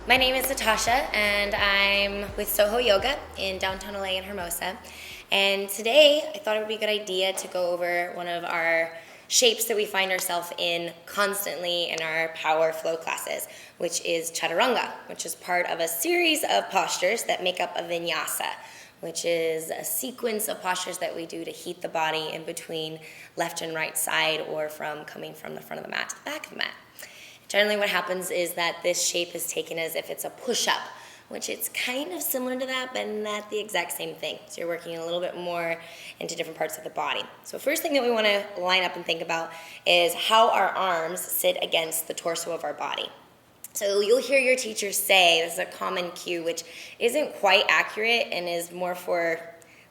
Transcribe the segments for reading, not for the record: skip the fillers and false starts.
My name is Natasha, and I'm with Soho Yoga in downtown LA in Hermosa. And today, I thought it would be a good idea to go over one of our shapes that we find ourselves in constantly in our power flow classes, which is Chaturanga, which is part of a series of postures that make up a vinyasa, which is a sequence of postures that we do to heat the body in between left and right side, or from coming from the front of the mat to the back of the mat. Generally what happens is that this shape is taken as if it's a push-up, which it's kind of similar to that, but not the exact same thing. So you're working a little bit more into different parts of the body. So first thing that we want to line up and think about is how our arms sit against the torso of our body. So you'll hear your teacher say, this is a common cue, which isn't quite accurate and is more for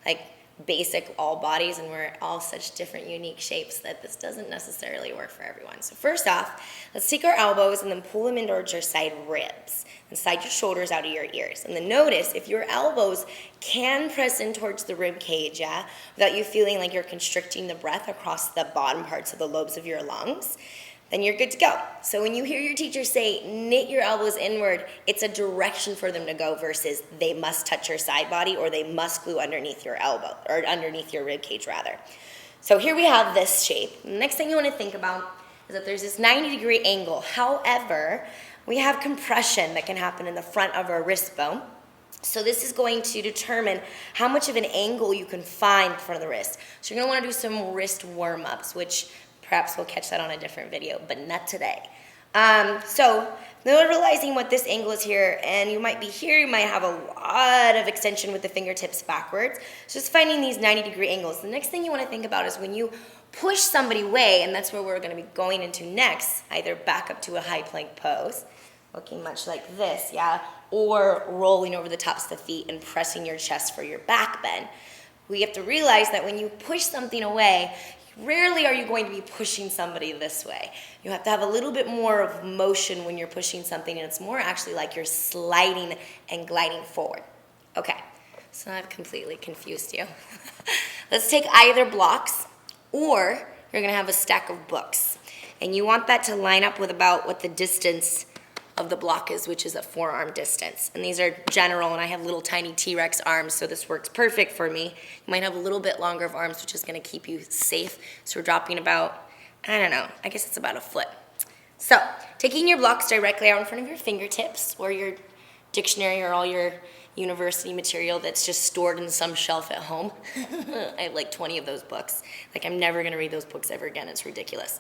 like basic all bodies, and we're all such different unique shapes that this doesn't necessarily work for everyone. So first off, let's take our elbows and then pull them in towards your side ribs and slide your shoulders out of your ears. And then notice if your elbows can press in towards the rib cage, without you feeling like you're constricting the breath across the bottom parts of the lobes of your lungs, then you're good to go. So when you hear your teacher say, knit your elbows inward, it's a direction for them to go versus they must touch your side body or they must glue underneath your elbow, or underneath your rib cage rather. So here we have this shape. The next thing you want to think about is that there's this 90-degree angle. However, we have compression that can happen in the front of our wrist bone. So this is going to determine how much of an angle you can find in front of the wrist. So you're going to want to do some wrist warm-ups, which perhaps we'll catch that on a different video, but not today. So realizing what this angle is here, and you might be here, you might have a lot of extension with the fingertips backwards. So just finding these 90-degree angles. The next thing you want to think about is when you push somebody away, and that's where we're going to be going into next, either back up to a high plank pose, looking much like this, or rolling over the tops of the feet and pressing your chest for your back bend. We have to realize that when you push something away, rarely are you going to be pushing somebody this way. You have to have a little bit more of motion when you're pushing something, and it's more actually like you're sliding and gliding forward. Okay, so I've completely confused you. Let's take either blocks, or you're going to have a stack of books. And you want that to line up with about what the distance of the block is, which is a forearm distance. And these are general, and I have little tiny T-Rex arms, so this works perfect for me. You might have a little bit longer of arms, which is going to keep you safe. So we're dropping about, I don't know, I guess it's about a foot. So taking your blocks directly out in front of your fingertips, or your dictionary, or all your university material that's just stored in some shelf at home. I have like 20 of those books. Like, I'm never going to read those books ever again. It's ridiculous.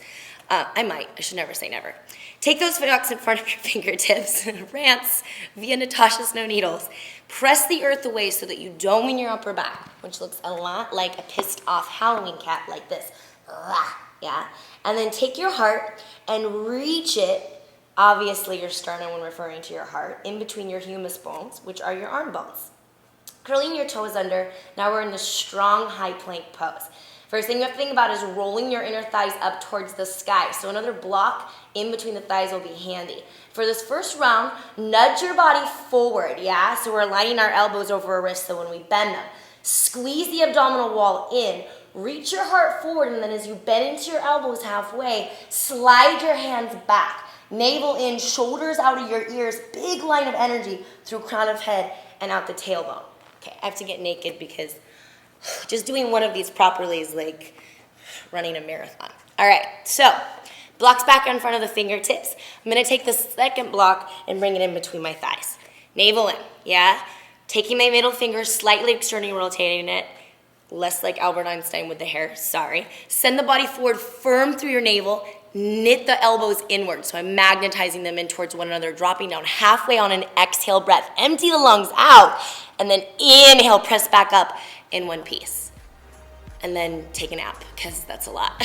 I should never say never. Take those blocks in front of your fingertips, rants via Natasha Snow Needles. Press the earth away so that you dome in your upper back, which looks a lot like a pissed off Halloween cat, like this. Yeah? And then take your heart and reach it. Obviously, your sternum, when referring to your heart, in between your humerus bones, which are your arm bones. Curling your toes under, now we're in the strong high plank pose. First thing you have to think about is rolling your inner thighs up towards the sky. So another block in between the thighs will be handy. For this first round, nudge your body forward, So we're aligning our elbows over our wrists so when we bend them. Squeeze the abdominal wall in. Reach your heart forward, and then as you bend into your elbows halfway, slide your hands back. Navel in, shoulders out of your ears, big line of energy through crown of head and out the tailbone. Okay, I have to get naked because just doing one of these properly is like running a marathon. All right, so blocks back in front of the fingertips. I'm going to take the second block and bring it in between my thighs. Navel in, Taking my middle finger, slightly externally rotating it, less like Albert Einstein with the hair, sorry. Send the body forward, firm through your navel. Knit the elbows inward, so I'm magnetizing them in towards one another, dropping down halfway on an exhale breath. Empty the lungs out, and then inhale, press back up in one piece. And then take a nap, because that's a lot.